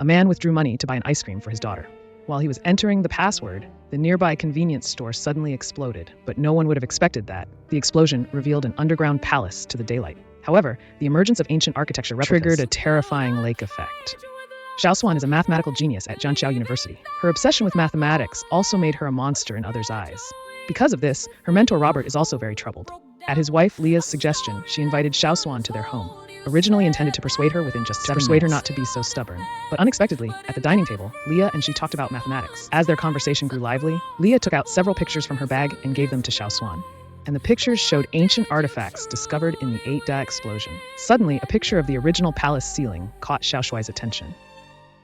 A man withdrew money to buy an ice cream for his daughter. While he was entering the password, the nearby convenience store suddenly exploded, but no one would have expected that. The explosion revealed an underground palace to the daylight. However, the emergence of ancient architecture triggered a terrifying lake effect. Xiaoshuan is a mathematical genius at Jianqiao University. Her obsession with mathematics also made her a monster in others' eyes. Because of this, her mentor Robert is also very troubled. At his wife Leah's suggestion, she invited Xiaoshuan to their home, originally intended to persuade her within just 7 minutes. Persuade her not to be so stubborn. But unexpectedly, at the dining table, Leah and she talked about mathematics. As their conversation grew lively, Leah took out several pictures from her bag and gave them to Xiaoshuan. And the pictures showed ancient artifacts discovered in the 8-Da explosion. Suddenly, a picture of the original palace ceiling caught Xiaoshuai's attention.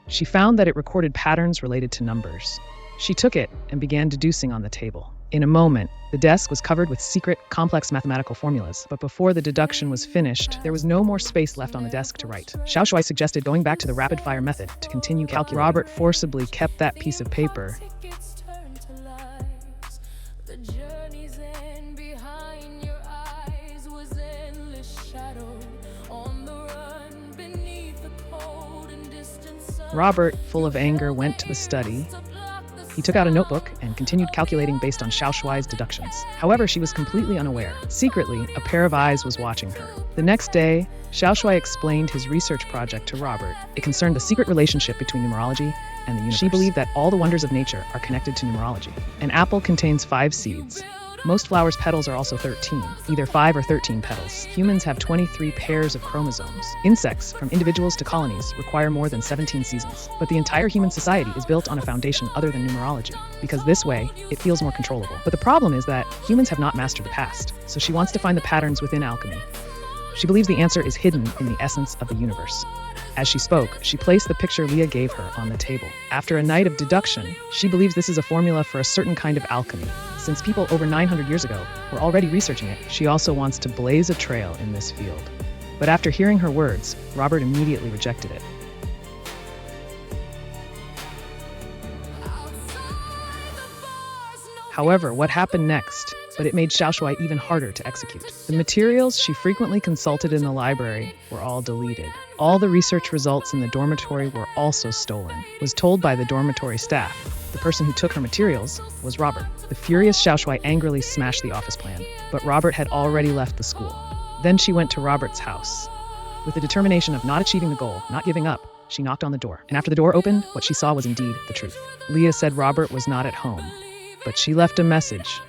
She found that it recorded patterns related to numbers. She took it and began deducing on the table. In a moment, the desk was covered with secret, complex mathematical formulas, but before the deduction was finished, there was no more space left on the desk to write. Xiaoshuai suggested going back to the rapid-fire method to continue calculating. Robert forcibly kept that piece of paper. Robert, full of anger, went to the study. He took out a notebook and continued calculating based on Xiaoshuai's deductions. However, she was completely unaware. Secretly, a pair of eyes was watching her. The next day, Xiaoshuai explained his research project to Robert. It concerned the secret relationship between numerology and the universe. She believed that all the wonders of nature are connected to numerology. An apple contains 5 seeds. Most flowers' petals are also 13, either 5 or 13 petals. Humans have 23 pairs of chromosomes. Insects, from individuals to colonies, require more than 17 seasons. But the entire human society is built on a foundation other than numerology, because this way, it feels more controllable. But the problem is that humans have not mastered the past, so she wants to find the patterns within alchemy. She believes the answer is hidden in the essence of the universe. As she spoke, she placed the picture Leah gave her on the table. After a night of deduction, she believes this is a formula for a certain kind of alchemy. Since people over 900 years ago were already researching it, she also wants to blaze a trail in this field. But after hearing her words, Robert immediately rejected it. However, what happened next? But it made Xiaoshuai even harder to execute. The materials she frequently consulted in the library were all deleted. All the research results in the dormitory were also stolen. Was told by the dormitory staff. The person who took her materials was Robert. The furious Xiaoshuai angrily smashed the office plan, but Robert had already left the school. Then she went to Robert's house. With the determination of not achieving the goal, not giving up, she knocked on the door. And after the door opened, what she saw was indeed the truth. Leah said Robert was not at home, but she left a message.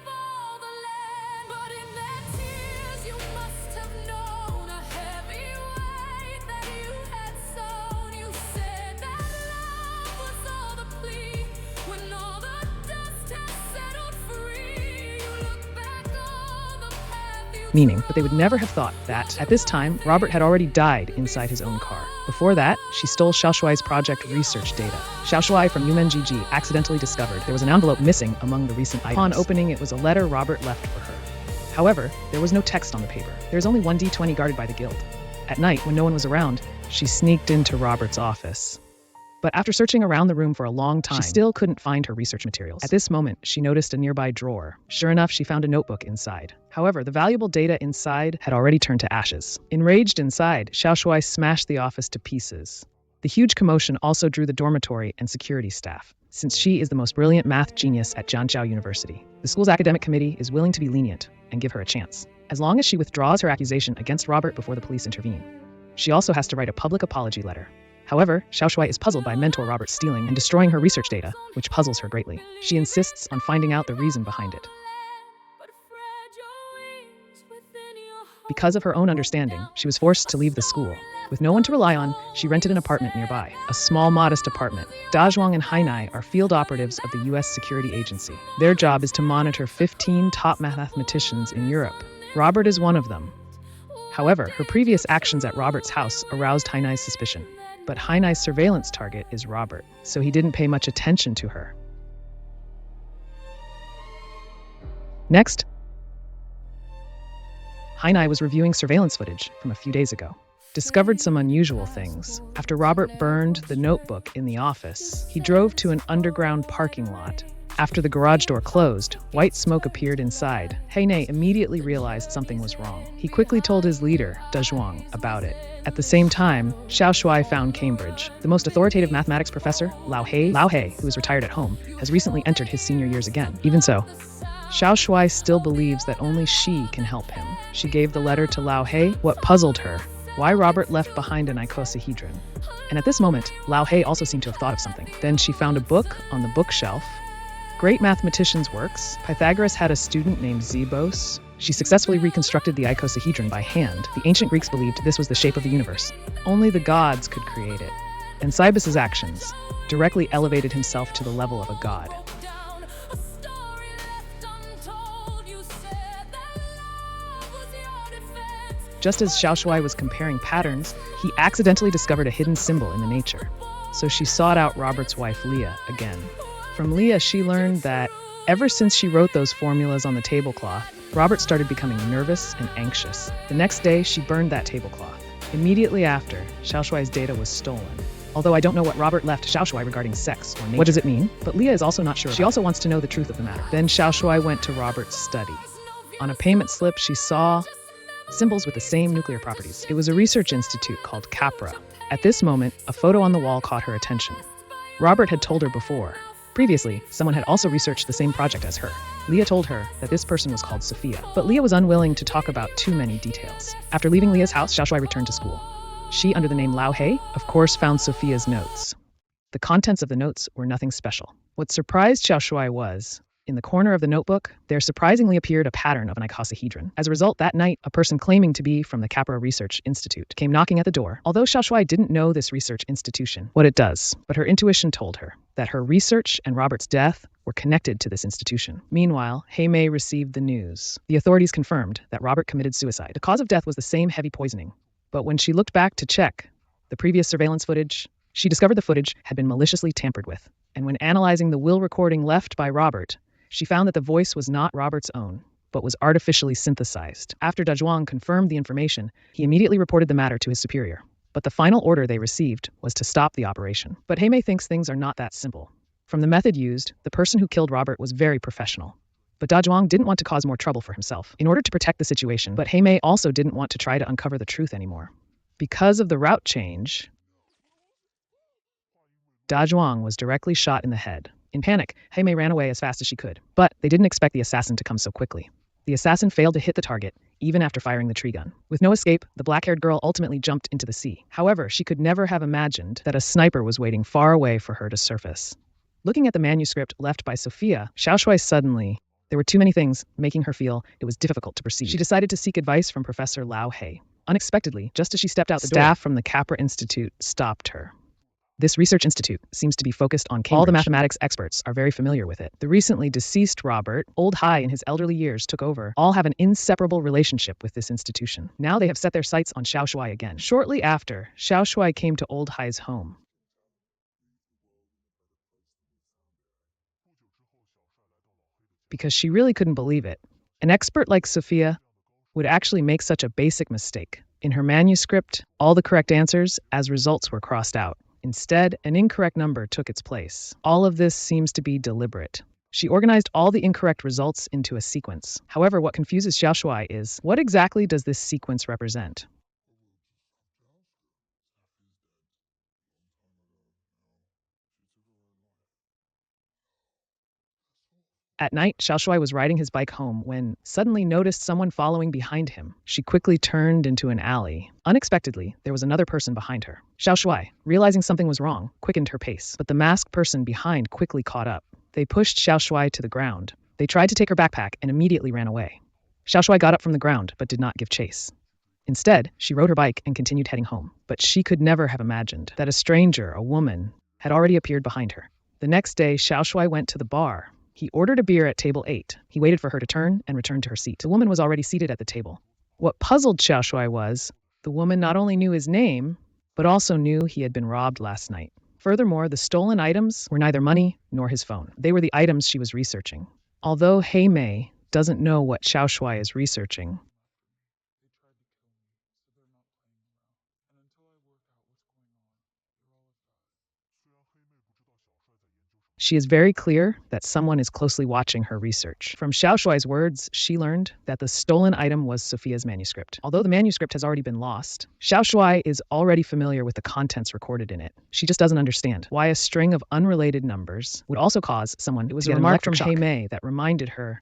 Meaning, but they would never have thought that, at this time, Robert had already died inside his own car. Before that, she stole Xiaoshuai's project research data. Xiaoshuai from UMenGG accidentally discovered there was an envelope missing among the recent items. Upon opening, it was a letter Robert left for her. However, there was no text on the paper. There was only one D20 guarded by the guild. At night, when no one was around, she sneaked into Robert's office. But after searching around the room for a long time, she still couldn't find her research materials. At this moment, she noticed a nearby drawer. Sure enough, she found a notebook inside. However, the valuable data inside had already turned to ashes. Enraged inside, Xiaoshuai smashed the office to pieces. The huge commotion also drew the dormitory and security staff, since she is the most brilliant math genius at Jianqiao University. The school's academic committee is willing to be lenient and give her a chance, as long as she withdraws her accusation against Robert before the police intervene. She also has to write a public apology letter. However, Xiaoshuai is puzzled by mentor Robert stealing and destroying her research data, which puzzles her greatly. She insists on finding out the reason behind it. Because of her own understanding, she was forced to leave the school. With no one to rely on, she rented an apartment nearby, a small, modest apartment. Dazhuang and Hainai are field operatives of the U.S. Security Agency. Their job is to monitor 15 top mathematicians in Europe. Robert is one of them. However, her previous actions at Robert's house aroused Hainai's suspicion. But Hainai's surveillance target is Robert, so he didn't pay much attention to her. Next, Hainai was reviewing surveillance footage from a few days ago. Discovered some unusual things. After Robert burned the notebook in the office, he drove to an underground parking lot, After the garage door closed, white smoke appeared inside. Hei immediately realized something was wrong. He quickly told his leader, Dezhuang, about it. At the same time, Xiao Shuai found Cambridge. The most authoritative mathematics professor, Lao He, who is retired at home, has recently entered his senior years again. Even so, Xiao Shuai still believes that only she can help him. She gave the letter to Lao He. What puzzled her, why Robert left behind an icosahedron. And at this moment, Lao He also seemed to have thought of something. Then she found a book on the bookshelf. Great mathematician's works. Pythagoras had a student named Zebos. She successfully reconstructed the icosahedron by hand. The ancient Greeks believed this was the shape of the universe. Only the gods could create it. And Cybus's actions directly elevated himself to the level of a god. Just as Xiao Shuai was comparing patterns, he accidentally discovered a hidden symbol in the nature. So she sought out Robert's wife, Leah, again. From Leah, she learned that ever since she wrote those formulas on the tablecloth, Robert started becoming nervous and anxious. The next day, she burned that tablecloth. Immediately after, Xiao Shuai's data was stolen. Although I don't know what Robert left Xiao Shuai regarding sex or nature. What does it mean? But Leah is also not sure. She also wants to know the truth of the matter. Then Xiao Shuai went to Robert's study. On a payment slip, she saw symbols with the same nuclear properties. It was a research institute called Capra. At this moment, a photo on the wall caught her attention. Robert had told her before. Previously, someone had also researched the same project as her. Leah told her that this person was called Sophia, but Leah was unwilling to talk about too many details. After leaving Leah's house, Xiao Shuai returned to school. She, under the name Lao He, of course, found Sophia's notes. The contents of the notes were nothing special. What surprised Xiao Shuai was, in the corner of the notebook, there surprisingly appeared a pattern of an icosahedron. As a result, that night, a person claiming to be from the Capra Research Institute came knocking at the door. Although Xiao Shuai didn't know this research institution, what it does, but her intuition told her that her research and Robert's death were connected to this institution. Meanwhile, Hei received the news. The authorities confirmed that Robert committed suicide. The cause of death was the same heavy poisoning. But when she looked back to check the previous surveillance footage, she discovered the footage had been maliciously tampered with. And when analyzing the will recording left by Robert, she found that the voice was not Robert's own, but was artificially synthesized. After Dezhuang confirmed the information, he immediately reported the matter to his superior. But the final order they received was to stop the operation. But Hei thinks things are not that simple. From the method used, the person who killed Robert was very professional. But Dezhuang didn't want to cause more trouble for himself in order to protect the situation, but Hei also didn't want to try to uncover the truth anymore. Because of the route change, Dezhuang was directly shot in the head. In panic, Hei ran away as fast as she could, but they didn't expect the assassin to come so quickly. The assassin failed to hit the target, even after firing the tree gun. With no escape, the black-haired girl ultimately jumped into the sea. However, she could never have imagined that a sniper was waiting far away for her to surface. Looking at the manuscript left by Sophia, Xiao Shuai suddenly, there were too many things making her feel it was difficult to proceed. She decided to seek advice from Professor Lao He. Unexpectedly, just as she stepped out the door, staff from the Capra Institute stopped her. This research institute seems to be focused on Cambridge. All the mathematics experts are very familiar with it. The recently deceased Robert, old Hai in his elderly years, took over. All have an inseparable relationship with this institution. Now they have set their sights on Xiao Shuai again. Shortly after, Xiao Shuai came to old Hai's home. Because she really couldn't believe it. An expert like Sophia would actually make such a basic mistake. In her manuscript, all the correct answers as results were crossed out. Instead, an incorrect number took its place. All of this seems to be deliberate. She organized all the incorrect results into a sequence. However, what confuses Xiao Shuai is, what exactly does this sequence represent? At night, Xiao Shuai was riding his bike home when suddenly noticed someone following behind him. She quickly turned into an alley. Unexpectedly, there was another person behind her. Xiao Shuai, realizing something was wrong, quickened her pace, but the masked person behind quickly caught up. They pushed Xiao Shuai to the ground. They tried to take her backpack and immediately ran away. Xiao Shuai got up from the ground but did not give chase. Instead, she rode her bike and continued heading home. But she could never have imagined that a stranger, a woman, had already appeared behind her. The next day, Xiao Shuai went to the bar. He ordered a beer at table 8. He waited for her to turn and return to her seat. The woman was already seated at the table. What puzzled Xiao Shuai was, the woman not only knew his name, but also knew he had been robbed last night. Furthermore, the stolen items were neither money nor his phone. They were the items she was researching. Although Hei doesn't know what Xiao Shuai is researching, She is very clear that someone is closely watching her research. From Xiao Shuai's words, she learned that the stolen item was Sophia's manuscript. Although the manuscript has already been lost, Xiao Shuai is already familiar with the contents recorded in it. She just doesn't understand why a string of unrelated numbers would also cause someone to get a remark from FeigeMovie that reminded her.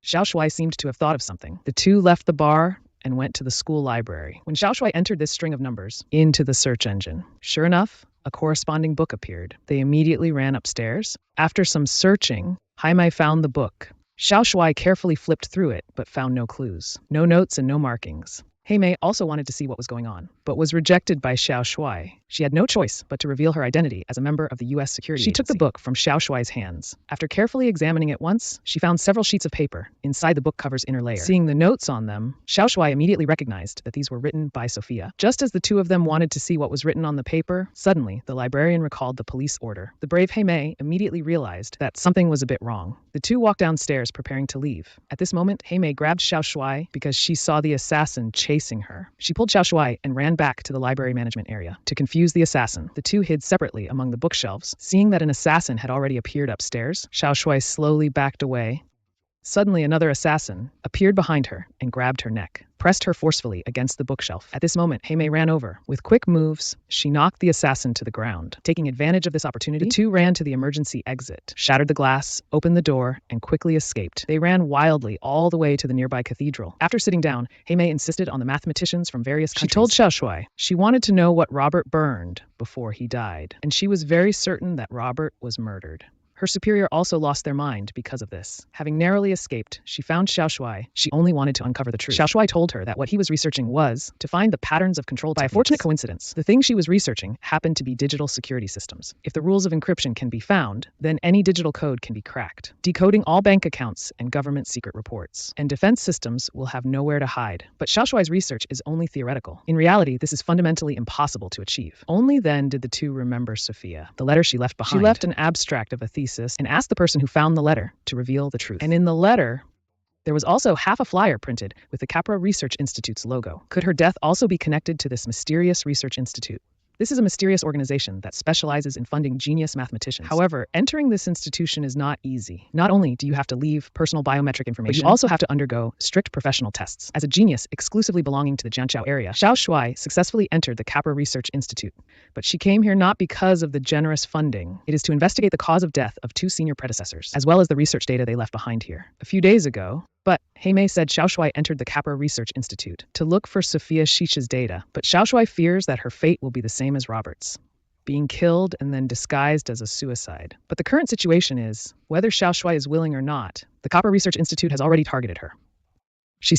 Xiao Shuai seemed to have thought of something. The two left the bar and went to the school library. When Xiao Shuai entered this string of numbers into the search engine, sure enough, a corresponding book appeared. They immediately ran upstairs. After some searching, FeigeMovie found the book. Xiao Shuai carefully flipped through it, but found no clues, no notes and no markings. FeigeMovie also wanted to see what was going on, but was rejected by Xiao Shuai. She had no choice but to reveal her identity as a member of the U.S. security agency. She took the book from Xiao Shuai's hands. After carefully examining it once, she found several sheets of paper inside the book cover's inner layer. Seeing the notes on them, Xiao Shuai immediately recognized that these were written by Sophia. Just as the two of them wanted to see what was written on the paper, suddenly the librarian recalled the police order. The brave FeigeMovie immediately realized that something was a bit wrong. The two walked downstairs preparing to leave. At this moment, FeigeMovie grabbed Xiao Shuai because she saw the assassin chasing her. She pulled Xiao Shuai and ran back to the library management area. To confuse the assassin, the two hid separately among the bookshelves. Seeing that an assassin had already appeared upstairs, Xiao Shuai slowly backed away. Suddenly, another assassin appeared behind her and grabbed her neck, pressed her forcefully against the bookshelf. At this moment, FeigeMovie ran over. With quick moves, she knocked the assassin to the ground. Taking advantage of this opportunity, the two ran to the emergency exit, shattered the glass, opened the door, and quickly escaped. They ran wildly all the way to the nearby cathedral. After sitting down, FeigeMovie insisted on the mathematicians from various countries. She told Xiao Shuai she wanted to know what Robert burned before he died, and she was very certain that Robert was murdered. Her superior also lost their mind because of this. Having narrowly escaped, she found Xiao Shuai. She only wanted to uncover the truth. Xiao Shuai told her that what he was researching was to find the patterns of control techniques. By a fortunate coincidence, the thing she was researching happened to be digital security systems. If the rules of encryption can be found, then any digital code can be cracked, decoding all bank accounts and government secret reports. And defense systems will have nowhere to hide. But Xiao Shuai's research is only theoretical. In reality, this is fundamentally impossible to achieve. Only then did the two remember Sophia, the letter she left behind. She left an abstract of a thesis and asked the person who found the letter to reveal the truth. And in the letter, there was also half a flyer printed with the Capra Research Institute's logo. Could her death also be connected to this mysterious research institute? This is a mysterious organization that specializes in funding genius mathematicians. However, entering this institution is not easy. Not only do you have to leave personal biometric information, but you also have to undergo strict professional tests. As a genius exclusively belonging to the Jianqiao area, Xiao Shuai successfully entered the Capra Research Institute. But she came here not because of the generous funding. It is to investigate the cause of death of two senior predecessors, as well as the research data they left behind here. A few days ago, but FeigeMovie said Xiao Shuai entered the Capra Research Institute to look for Sophia Shich's data, but Xiao Shuai fears that her fate will be the same as Robert's, being killed and then disguised as a suicide. But the current situation is, whether Xiao Shuai is willing or not, the Capra Research Institute has already targeted her. She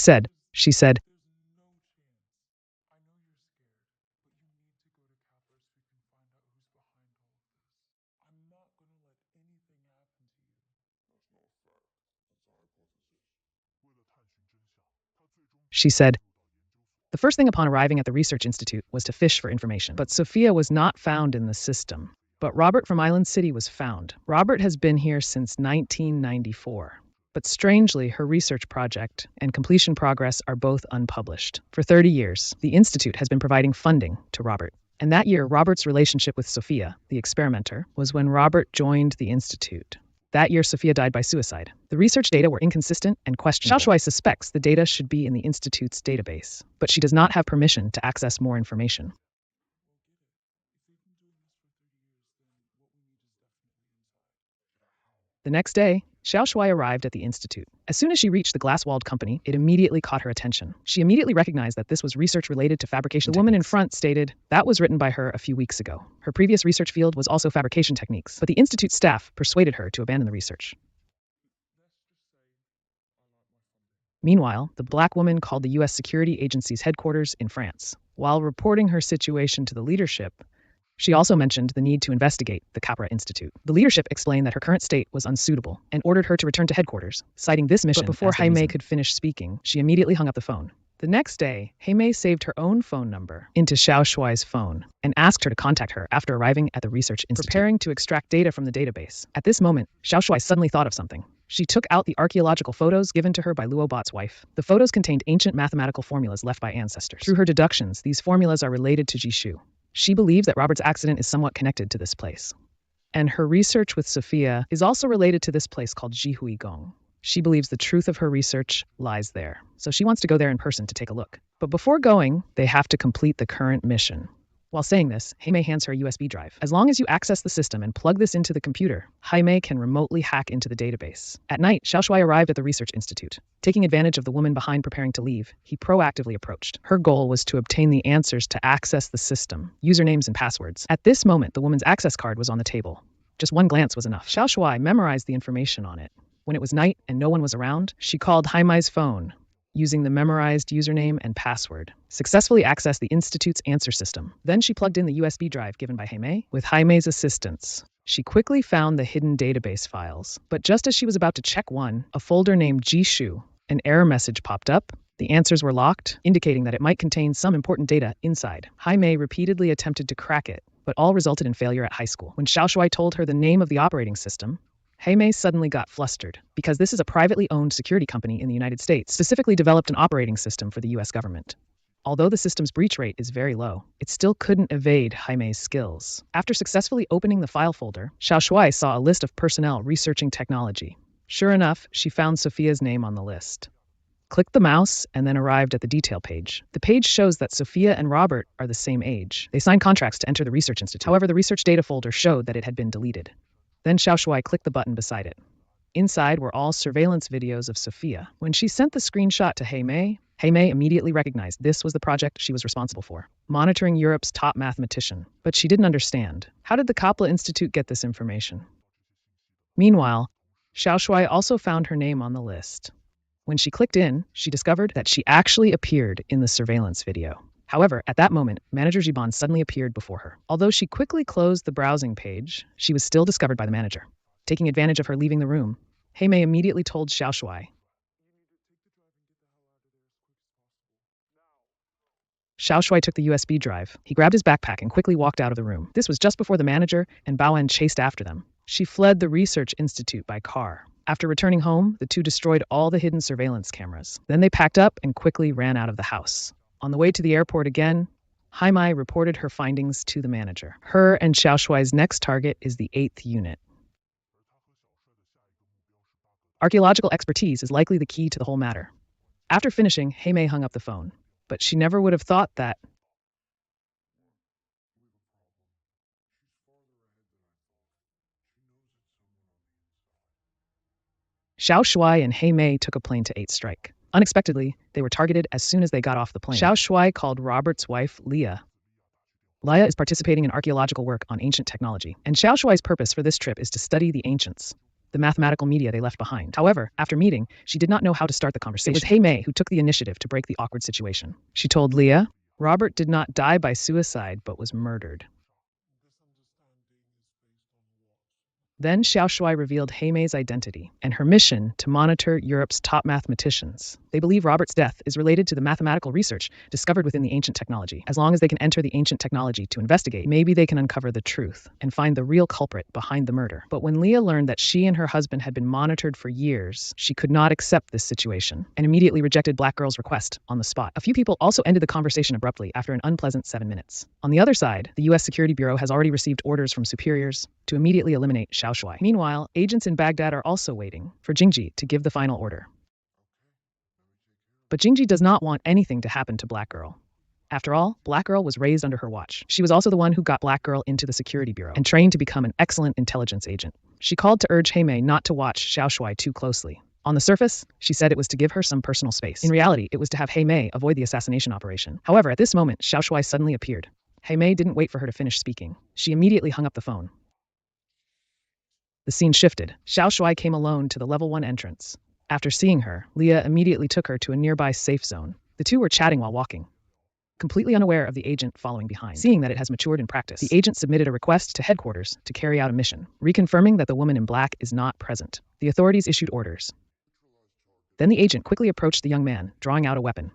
said, the first thing upon arriving at the Research Institute was to fish for information. But Sophia was not found in the system. But Robert from Island City was found. Robert has been here since 1994. But strangely, her research project and completion progress are both unpublished. For 30 years, the Institute has been providing funding to Robert. And that year, Robert's relationship with Sophia, the experimenter, was when Robert joined the Institute. That year, Sophia died by suicide. The research data were inconsistent and questionable. Xiao Shuai suspects the data should be in the Institute's database, but she does not have permission to access more information. The next day, Xiao Shuai arrived at the Institute. As soon as she reached the glass-walled company, it immediately caught her attention. She immediately recognized that this was research related to fabrication techniques. The woman in front stated that was written by her a few weeks ago. Her previous research field was also fabrication techniques, but the Institute staff persuaded her to abandon the research. Meanwhile, the black woman called the U.S. security agency's headquarters in France. While reporting her situation to the leadership, she also mentioned the need to investigate the Capra Institute. The leadership explained that her current state was unsuitable and ordered her to return to headquarters, citing this mission. But before FeigeMovie could finish speaking, she immediately hung up the phone. The next day, FeigeMovie saved her own phone number into Xiao Shuai's phone and asked her to contact her after arriving at the Research Institute, preparing to extract data from the database. At this moment, Xiao Shuai suddenly thought of something. She took out the archaeological photos given to her by Luobot's wife. The photos contained ancient mathematical formulas left by ancestors. Through her deductions, these formulas are related to Jishu. She believes that Robert's accident is somewhat connected to this place. And her research with Sophia is also related to this place called Jihuigong. She believes the truth of her research lies there, so she wants to go there in person to take a look. But before going, they have to complete the current mission. While saying this, Jaime hands her a USB drive. As long as you access the system and plug this into the computer, Jaime can remotely hack into the database. At night, Xiaoshui arrived at the research institute. Taking advantage of the woman behind preparing to leave, he proactively approached. Her goal was to obtain the answers to access the system, usernames and passwords. At this moment, the woman's access card was on the table. Just one glance was enough. Xiaoshui memorized the information on it. When it was night and no one was around, she called Jaime's phone, using the memorized username and password, successfully accessed the Institute's answer system. Then she plugged in the USB drive given by Jaime. With Jaime's assistance, she quickly found the hidden database files. But just as she was about to check one, a folder named Jishu, an error message popped up. The answers were locked, indicating that it might contain some important data inside. Jaime repeatedly attempted to crack it, but all resulted in failure at high school. When Xiaoshui told her the name of the operating system, Jaime suddenly got flustered, because this is a privately owned security company in the United States, specifically developed an operating system for the US government. Although the system's breach rate is very low, it still couldn't evade Jaime's skills. After successfully opening the file folder, Xiaoshui saw a list of personnel researching technology. Sure enough, she found Sophia's name on the list. Clicked the mouse and then arrived at the detail page. The page shows that Sophia and Robert are the same age. They signed contracts to enter the research institute. However, the research data folder showed that it had been deleted. Then Xiaoshui clicked the button beside it. Inside were all surveillance videos of Sophia. When she sent the screenshot to Jaime immediately recognized this was the project she was responsible for, monitoring Europe's top mathematician. But she didn't understand. How did the Kaplan Institute get this information? Meanwhile, Xiaoshui also found her name on the list. When she clicked in, she discovered that she actually appeared in the surveillance video. However, at that moment, Manager Giban suddenly appeared before her. Although she quickly closed the browsing page, she was still discovered by the manager. Taking advantage of her leaving the room, Jaime immediately told Xiaoshui. Xiaoshui took the USB drive. He grabbed his backpack and quickly walked out of the room. This was just before the manager and Baoan chased after them. She fled the research institute by car. After returning home, the two destroyed all the hidden surveillance cameras. Then they packed up and quickly ran out of the house. On the way to the airport again, Jaime reported her findings to the manager. Her and Xiaoshui's next target is the 8th unit. Archaeological expertise is likely the key to the whole matter. After finishing, Jaime hung up the phone. But she never would have thought that. Xiaoshui and Jaime took a plane to 8 strike. Unexpectedly, they were targeted as soon as they got off the plane. Xiaoshui called Robert's wife, Leah. Leah is participating in archaeological work on ancient technology, and Xiaoshui's purpose for this trip is to study the ancients, the mathematical media they left behind. However, after meeting, she did not know how to start the conversation. It was Jaime who took the initiative to break the awkward situation. She told Leah, Robert did not die by suicide but was murdered. Then Xiaoshui revealed Jaime's identity and her mission to monitor Europe's top mathematicians. They believe Robert's death is related to the mathematical research discovered within the ancient technology. As long as they can enter the ancient technology to investigate, maybe they can uncover the truth and find the real culprit behind the murder. But when Leah learned that she and her husband had been monitored for years, she could not accept this situation and immediately rejected Black Girl's request on the spot. A few people also ended the conversation abruptly after an unpleasant 7 minutes. On the other side, the U.S. Security Bureau has already received orders from superiors to immediately eliminate Xiaoshui. Meanwhile, agents in Baghdad are also waiting for Jingji to give the final order. But Jingji does not want anything to happen to Black Girl. After all, Black Girl was raised under her watch. She was also the one who got Black Girl into the Security Bureau and trained to become an excellent intelligence agent. She called to urge Jaime not to watch Xiaoshui too closely. On the surface, she said it was to give her some personal space. In reality, it was to have Jaime avoid the assassination operation. However, at this moment, Xiaoshui suddenly appeared. Jaime didn't wait for her to finish speaking. She immediately hung up the phone. The scene shifted. Xiaoshui came alone to the level 1 entrance. After seeing her, Leah immediately took her to a nearby safe zone. The two were chatting while walking, completely unaware of the agent following behind. Seeing that it has matured in practice, the agent submitted a request to headquarters to carry out a mission, reconfirming that the woman in black is not present. The authorities issued orders. Then the agent quickly approached the young man, drawing out a weapon.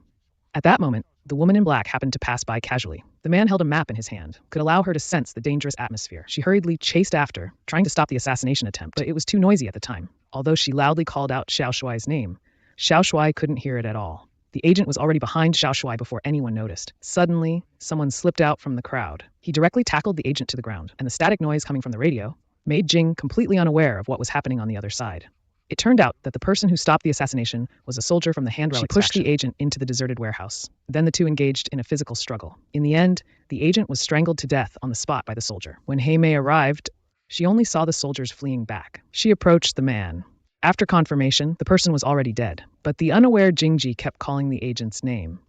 At that moment, the woman in black happened to pass by casually. The man held a map in his hand, could allow her to sense the dangerous atmosphere. She hurriedly chased after, trying to stop the assassination attempt, but it was too noisy at the time. Although she loudly called out Xiaoshui's name, Xiaoshui couldn't hear it at all. The agent was already behind Xiaoshui before anyone noticed. Suddenly, someone slipped out from the crowd. He directly tackled the agent to the ground, and the static noise coming from the radio made Jing completely unaware of what was happening on the other side. It turned out that the person who stopped the assassination was a soldier from the hand relics faction. She pushed the agent into the deserted warehouse. Then the two engaged in a physical struggle. In the end, the agent was strangled to death on the spot by the soldier. When Heimei arrived, she only saw the soldiers fleeing back. She approached the man. After confirmation, the person was already dead, but the unaware Jingji kept calling the agent's name.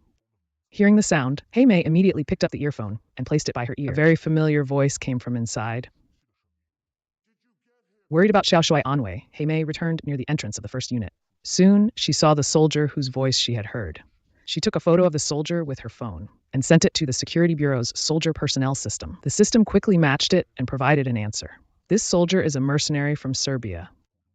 Hearing the sound, Heimei immediately picked up the earphone and placed it by her ear. A very familiar voice came from inside. Worried about Xiaoshui Anwei, Heimei returned near the entrance of the first unit. Soon, she saw the soldier whose voice she had heard. She took a photo of the soldier with her phone and sent it to the Security Bureau's soldier personnel system. The system quickly matched it and provided an answer. This soldier is a mercenary from Serbia.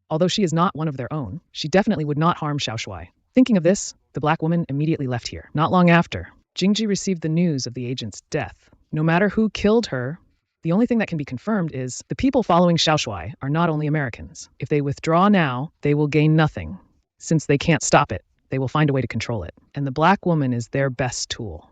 Although she is not one of their own, she definitely would not harm Xiaoshui. Thinking of this, the black woman immediately left here. Not long after, Jingji received the news of the agent's death. No matter who killed her, the only thing that can be confirmed is the people following Xiaoshui are not only Americans. If they withdraw now, they will gain nothing. Since they can't stop it, they will find a way to control it. And the black woman is their best tool.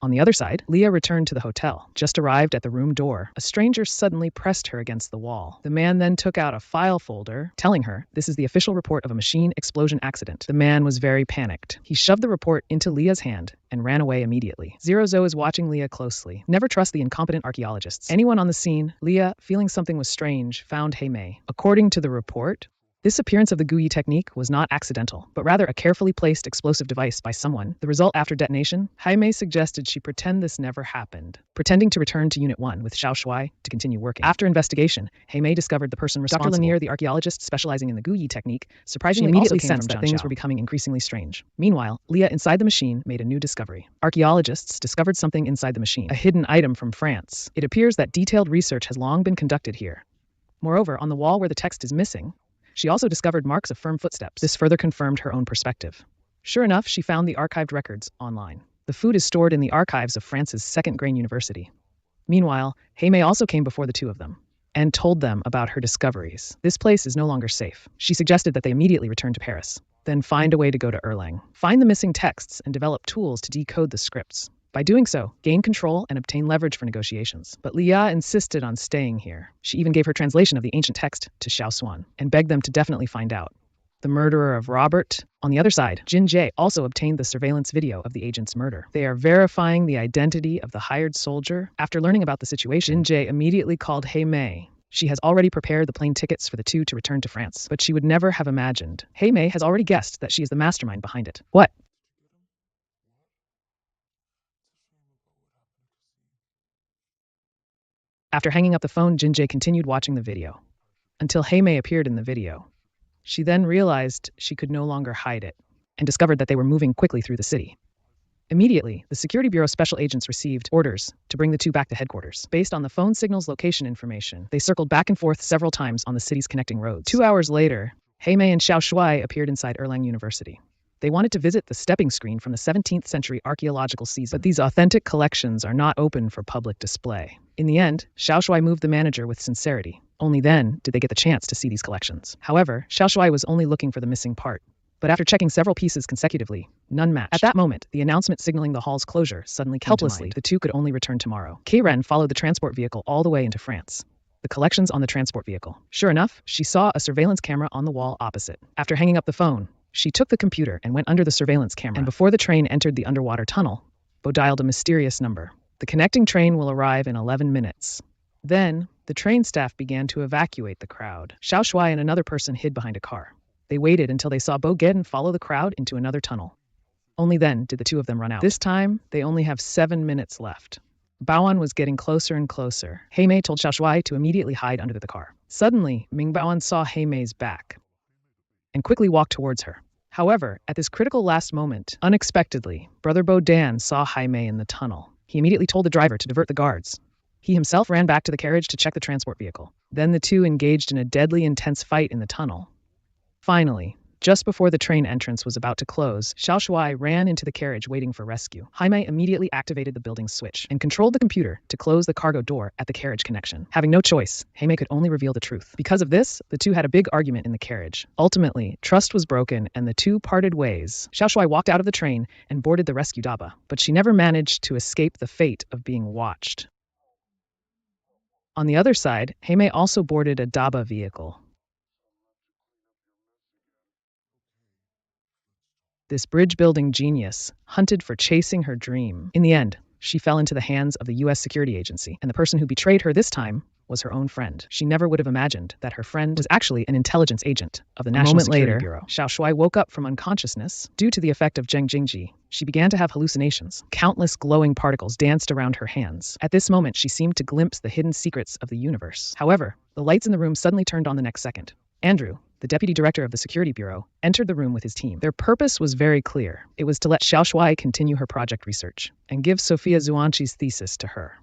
On the other side, Leah returned to the hotel. Just arrived at the room door, a stranger suddenly pressed her against the wall. The man then took out a file folder, telling her this is the official report of a machine explosion accident. The man was very panicked. He shoved the report into Leah's hand and ran away immediately. Zero Zo is watching Leah closely. Never trust the incompetent archaeologists. Anyone on the scene, Leah, feeling something was strange, found Heimei. According to the report, this appearance of the Guyi technique was not accidental, but rather a carefully placed explosive device by someone. The result after detonation, Heimei suggested she pretend this never happened, pretending to return to Unit 1 with Xiaoshui to continue working. After investigation, Heimei discovered the person responsible. Dr. Lanier, the archaeologist specializing in the Guyi technique, surprisingly immediately sensed that things were becoming increasingly strange. Meanwhile, Leah inside the machine made a new discovery. Archaeologists discovered something inside the machine, a hidden item from France. It appears that detailed research has long been conducted here. Moreover, on the wall where the text is missing, she also discovered marks of firm footsteps. This further confirmed her own perspective. Sure enough, she found the archived records online. The food is stored in the archives of France's Second Grain University. Meanwhile, Heimei also came before the two of them and told them about her discoveries. This place is no longer safe. She suggested that they immediately return to Paris, then find a way to go to Erlang, find the missing texts, and develop tools to decode the scripts. By doing so, gain control and obtain leverage for negotiations. But Leah insisted on staying here. She even gave her translation of the ancient text to Xiao Xuan and begged them to definitely find out. The murderer of Robert. On the other side, Jin Jie also obtained the surveillance video of the agent's murder. They are verifying the identity of the hired soldier. After learning about the situation, Jin Jie immediately called Heimei. She has already prepared the plane tickets for the two to return to France, but she would never have imagined. Heimei has already guessed that she is the mastermind behind it. What? After hanging up the phone, Jinjae continued watching the video, until Heimei appeared in the video. She then realized she could no longer hide it, and discovered that they were moving quickly through the city. Immediately, the Security Bureau special agents received orders to bring the two back to headquarters. Based on the phone signal's location information, they circled back and forth several times on the city's connecting roads. 2 hours later, Heimei and Xiaoshui appeared inside Erlang University. They wanted to visit the stepping screen from the 17th century archaeological season, but these authentic collections are not open for public display. In the end, Xiaoshui moved the manager with sincerity. Only then did they get the chance to see these collections. However, Xiaoshui was only looking for the missing part. But after checking several pieces consecutively, none matched. At that moment, the announcement signaling the hall's closure suddenly came helplessly. The two could only return tomorrow. Keiren followed the transport vehicle all the way into France. The collections on the transport vehicle. Sure enough, she saw a surveillance camera on the wall opposite. After hanging up the phone, she took the computer and went under the surveillance camera. And before the train entered the underwater tunnel, Bo dialed a mysterious number. The connecting train will arrive in 11 minutes. Then, the train staff began to evacuate the crowd. Xiaoshui and another person hid behind a car. They waited until they saw Bo Geddon follow the crowd into another tunnel. Only then did the two of them run out. This time, they only have 7 minutes left. Baoan was getting closer and closer. Heimei told Xiaoshui to immediately hide under the car. Suddenly, Ming Baoan saw Heimei's back and quickly walked towards her. However, at this critical last moment, unexpectedly, Brother Bo Dan saw Heimei in the tunnel. He immediately told the driver to divert the guards. He himself ran back to the carriage to check the transport vehicle. Then the two engaged in a deadly intense fight in the tunnel. Finally, just before the train entrance was about to close, Xiaoshui ran into the carriage waiting for rescue. Heimei immediately activated the building's switch and controlled the computer to close the cargo door at the carriage connection. Having no choice, Heimei could only reveal the truth. Because of this, the two had a big argument in the carriage. Ultimately, trust was broken and the two parted ways. Xiaoshui walked out of the train and boarded the rescue daba, but she never managed to escape the fate of being watched. On the other side, Heimei also boarded a Daba vehicle. This bridge-building genius hunted for chasing her dream. In the end, she fell into the hands of the U.S. security agency, and the person who betrayed her this time was her own friend. She never would have imagined that her friend was actually an intelligence agent of the National Security Bureau. Xiao Shuai woke up from unconsciousness due to the effect of Zheng Jingji. She began to have hallucinations. Countless glowing particles danced around her hands. At this moment, she seemed to glimpse the hidden secrets of the universe. However, the lights in the room suddenly turned on the next second. Andrew, the deputy director of the Security Bureau, entered the room with his team. Their purpose was very clear. It was to let Xiao Shuai continue her project research and give Sophia Zhuangqi's thesis to her.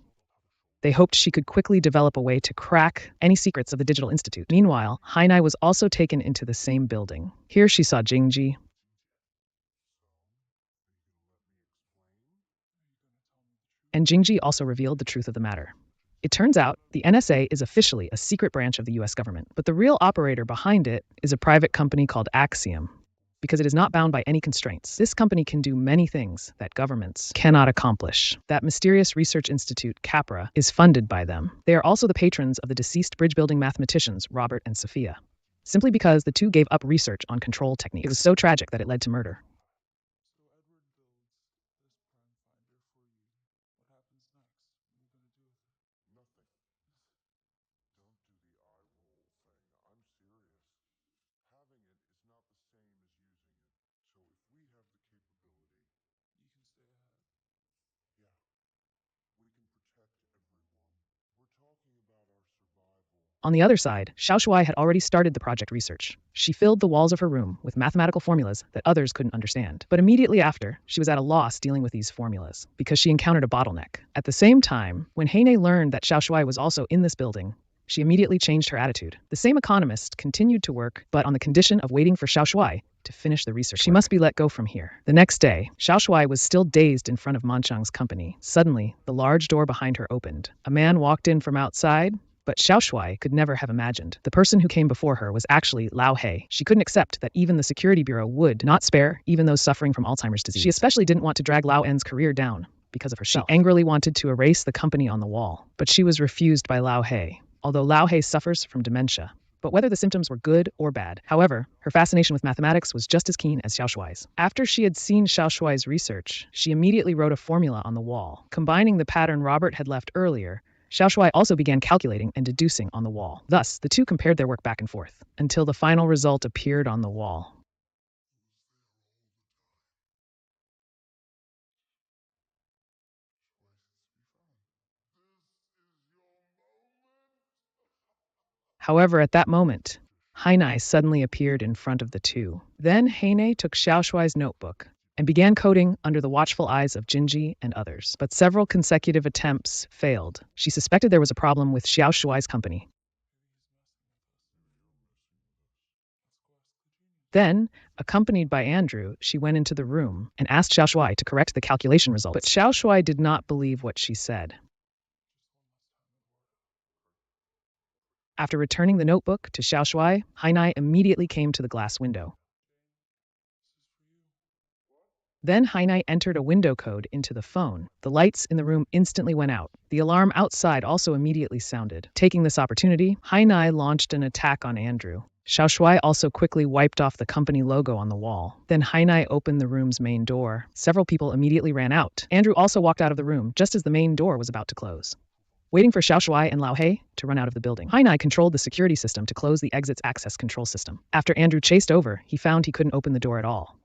They hoped she could quickly develop a way to crack any secrets of the Digital Institute. Meanwhile, Hainai was also taken into the same building. Here she saw Jingji. And Jingji also revealed the truth of the matter. It turns out the NSA is officially a secret branch of the US government, but the real operator behind it is a private company called Axiom. Because it is not bound by any constraints. This company can do many things that governments cannot accomplish. That mysterious research institute, CAPRA, is funded by them. They are also the patrons of the deceased bridge-building mathematicians, Robert and Sophia. Simply because the two gave up research on control techniques. It was so tragic that it led to murder. On the other side, Xiao Shuai had already started the project research. She filled the walls of her room with mathematical formulas that others couldn't understand. But immediately after, she was at a loss dealing with these formulas because she encountered a bottleneck. At the same time, when Heine learned that Xiao Shuai was also in this building, she immediately changed her attitude. The same economist continued to work, but on the condition of waiting for Xiao Shuai to finish the research. She must be let go from here. The next day, Xiao Shuai was still dazed in front of Manchang's company. Suddenly, the large door behind her opened. A man walked in from outside. But Xiao Shuai could never have imagined the person who came before her was actually Lao He. She couldn't accept that even the Security Bureau would not spare even those suffering from Alzheimer's disease. She especially didn't want to drag Lao En's career down because of herself. She angrily wanted to erase the company on the wall, but she was refused by Lao He, although Lao He suffers from dementia. But whether the symptoms were good or bad, however, her fascination with mathematics was just as keen as Xiao Shuai's. After she had seen Xiao Shuai's research, she immediately wrote a formula on the wall, combining the pattern Robert had left earlier. Xiao Shuai also began calculating and deducing on the wall. Thus, the two compared their work back and forth, until the final result appeared on the wall. However, at that moment, Hainai suddenly appeared in front of the two. Then Heine took Xiao Shuai's notebook and began coding under the watchful eyes of Jinji and others. But several consecutive attempts failed. She suspected there was a problem with Xiao Shuai's company. Then, accompanied by Andrew, she went into the room and asked Xiao Shuai to correct the calculation results. But Xiao Shuai did not believe what she said. After returning the notebook to Xiao Shuai, Hainai immediately came to the glass window. Then Hainai entered a window code into the phone. The lights in the room instantly went out. The alarm outside also immediately sounded. Taking this opportunity, Hainai launched an attack on Andrew. Xiao Shuai also quickly wiped off the company logo on the wall. Then Hainai opened the room's main door. Several people immediately ran out. Andrew also walked out of the room just as the main door was about to close. Waiting for Xiao Shuai and Lao He to run out of the building, Hainai controlled the security system to close the exit's access control system. After Andrew chased over, he found he couldn't open the door at all.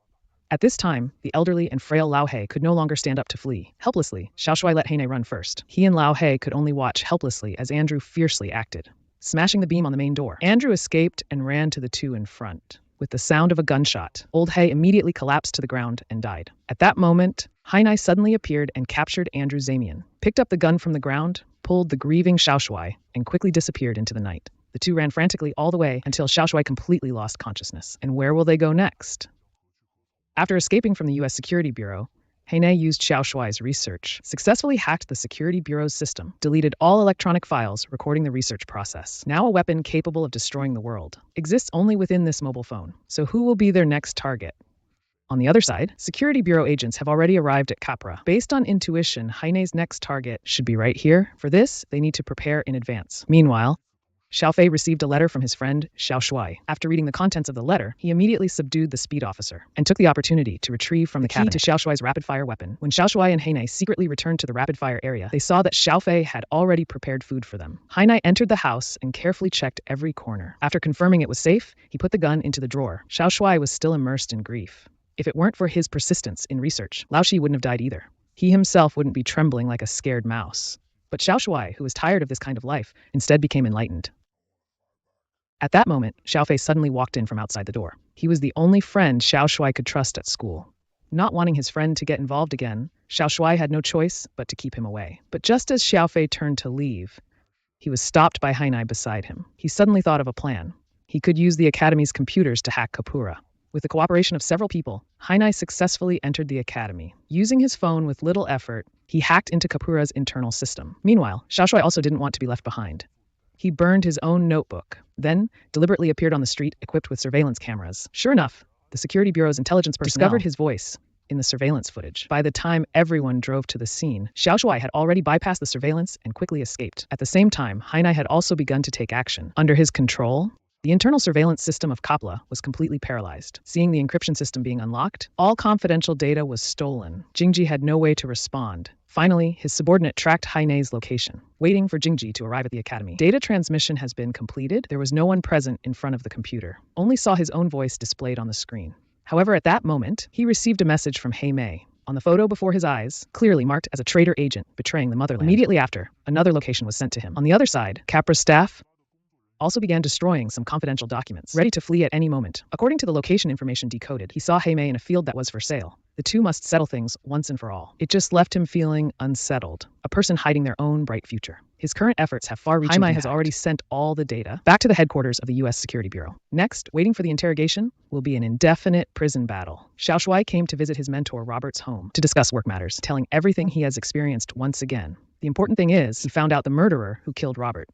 At this time, the elderly and frail Lao He could no longer stand up to flee. Helplessly, Xiao Shuai let Heine run first. He and Lao He could only watch helplessly as Andrew fiercely acted, smashing the beam on the main door. Andrew escaped and ran to the two in front. With the sound of a gunshot, Old He immediately collapsed to the ground and died. At that moment, Hainai suddenly appeared and captured Andrew Zamian, picked up the gun from the ground, pulled the grieving Xiao Shuai, and quickly disappeared into the night. The two ran frantically all the way until Xiao Shuai completely lost consciousness. And where will they go next? After escaping from the U.S. Security Bureau, Heine used Xiao Shuai's research, successfully hacked the Security Bureau's system, deleted all electronic files recording the research process. Now a weapon capable of destroying the world exists only within this mobile phone. So who will be their next target? On the other side, Security Bureau agents have already arrived at Capra. Based on intuition, Heine's next target should be right here. For this, they need to prepare in advance. Meanwhile, Xiao Fei received a letter from his friend Xiao Shuai. After reading the contents of the letter, he immediately subdued the speed officer and took the opportunity to retrieve from the cabinet to Xiao Shuai's rapid-fire weapon. When Xiao Shuai and Heine secretly returned to the rapid-fire area, they saw that Xiao Fei had already prepared food for them. Heine entered the house and carefully checked every corner. After confirming it was safe, he put the gun into the drawer. Xiao Shuai was still immersed in grief. If it weren't for his persistence in research, Lao Shi wouldn't have died either. He himself wouldn't be trembling like a scared mouse. But Xiao Shuai, who was tired of this kind of life, instead became enlightened. At that moment, Xiao Fei suddenly walked in from outside the door. He was the only friend Xiao Shuai could trust at school. Not wanting his friend to get involved again, Xiao Shuai had no choice but to keep him away. But just as Xiao Fei turned to leave, he was stopped by Hainai beside him. He suddenly thought of a plan. He could use the academy's computers to hack Kapura. With the cooperation of several people, Hainai successfully entered the academy. Using his phone with little effort, he hacked into Kapura's internal system. Meanwhile, Xiao Shuai also didn't want to be left behind. He burned his own notebook, then deliberately appeared on the street equipped with surveillance cameras. Sure enough, the Security Bureau's intelligence personnel discovered his voice in the surveillance footage. By the time everyone drove to the scene, Xiao Shuai had already bypassed the surveillance and quickly escaped. At the same time, Hainai had also begun to take action. Under his control, the internal surveillance system of Kapla was completely paralyzed. Seeing the encryption system being unlocked, all confidential data was stolen. Jingji had no way to respond. Finally, his subordinate tracked Hainai's location, waiting for Jingji to arrive at the academy. Data transmission has been completed. There was no one present in front of the computer. Only saw his own voice displayed on the screen. However, at that moment, he received a message from Hei Mei. On the photo before his eyes, clearly marked as a traitor agent betraying the motherland. Immediately after, another location was sent to him. On the other side, Capra's staff also began destroying some confidential documents, ready to flee at any moment. According to the location information decoded, he saw Hei Mei in a field that was for sale. The two must settle things once and for all. It just left him feeling unsettled, a person hiding their own bright future. His current efforts have far-reaching impact. Hei Mei has already sent all the data back to the headquarters of the U.S. Security Bureau. Next, waiting for the interrogation, will be an indefinite prison battle. Xiao Shuai came to visit his mentor Robert's home to discuss work matters, telling everything he has experienced once again. The important thing is, he found out the murderer who killed Robert.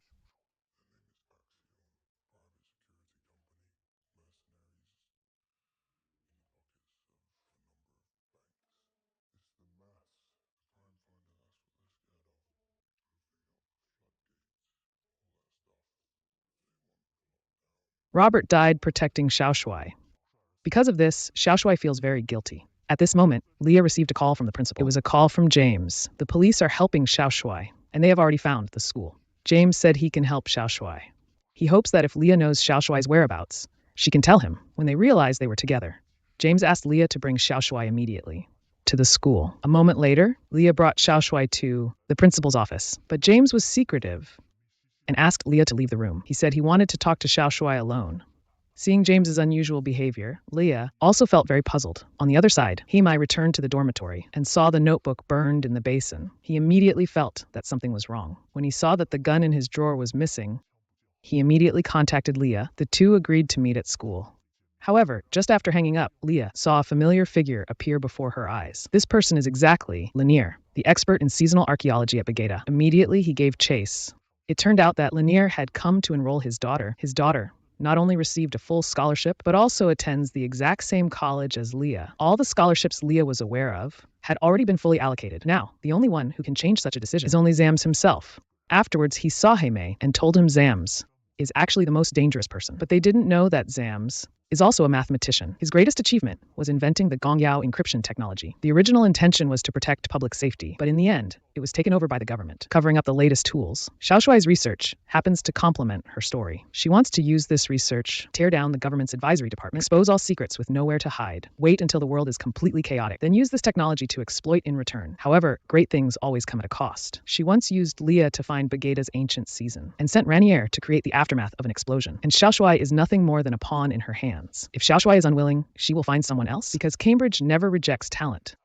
Robert died protecting Xiao Shuai. Because of this, Xiao Shuai feels very guilty. At this moment, Leah received a call from the principal. It was a call from James. The police are helping Xiao Shuai, and they have already found the school. James said he can help Xiao Shuai. He hopes that if Leah knows Xiao Shuai's whereabouts, she can tell him when they realize they were together. James asked Leah to bring Xiao Shuai immediately to the school. A moment later, Leah brought Xiao Shuai to the principal's office, but James was secretive and asked Leah to leave the room. He said he wanted to talk to Xiao Shuai alone. Seeing James's unusual behavior, Leah also felt very puzzled. On the other side, Hei Mei returned to the dormitory and saw the notebook burned in the basin. He immediately felt that something was wrong. When he saw that the gun in his drawer was missing, he immediately contacted Leah. The two agreed to meet at school. However, just after hanging up, Leah saw a familiar figure appear before her eyes. This person is exactly Lanier, the expert in seasonal archaeology at Bageda. Immediately, he gave chase. It turned out that Lanier had come to enroll his daughter. His daughter not only received a full scholarship, but also attends the exact same college as Leah. All the scholarships Leah was aware of had already been fully allocated. Now, the only one who can change such a decision is only Zams himself. Afterwards, he saw Hei Mei and told him Zams is actually the most dangerous person. But they didn't know that Zams is also a mathematician. His greatest achievement was inventing the Gongyao encryption technology. The original intention was to protect public safety, but in the end, it was taken over by the government, covering up the latest tools. Xiao Shuai's research happens to complement her story. She wants to use this research, tear down the government's advisory department, expose all secrets with nowhere to hide, wait until the world is completely chaotic, then use this technology to exploit in return. However, great things always come at a cost. She once used Leah to find Bageda's ancient season, and sent Ranier to create the aftermath of an explosion. And Xiao Shuai is nothing more than a pawn in her hands. If Xiao Shuai is unwilling, she will find someone else, because Cambridge never rejects talent.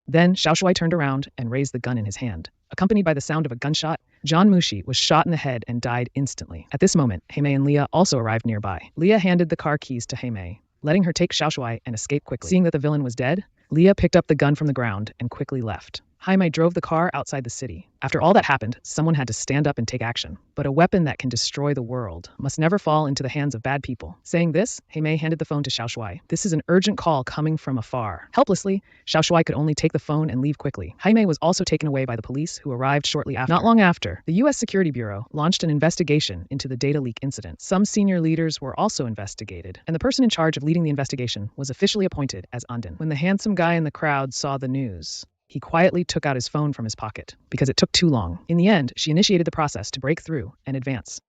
Then Xiao Shuai turned around and raised the gun in his hand. Accompanied by the sound of a gunshot, John Mushi was shot in the head and died instantly. At this moment, Hei Mei and Leah also arrived nearby. Leah handed the car keys to Hei Mei, letting her take Xiao Shuai and escape quickly. Seeing that the villain was dead, Leah picked up the gun from the ground and quickly left. Jaime drove the car outside the city. After all that happened, someone had to stand up and take action. But a weapon that can destroy the world must never fall into the hands of bad people. Saying this, Jaime handed the phone to Xiao Shuai. This is an urgent call coming from afar. Helplessly, Xiao Shuai could only take the phone and leave quickly. Jaime was also taken away by the police, who arrived shortly after. Not long after, the U.S. Security Bureau launched an investigation into the data leak incident. Some senior leaders were also investigated, and the person in charge of leading the investigation was officially appointed as Andin. When the handsome guy in the crowd saw the news, he quietly took out his phone from his pocket because it took too long. In the end, she initiated the process to break through and advance.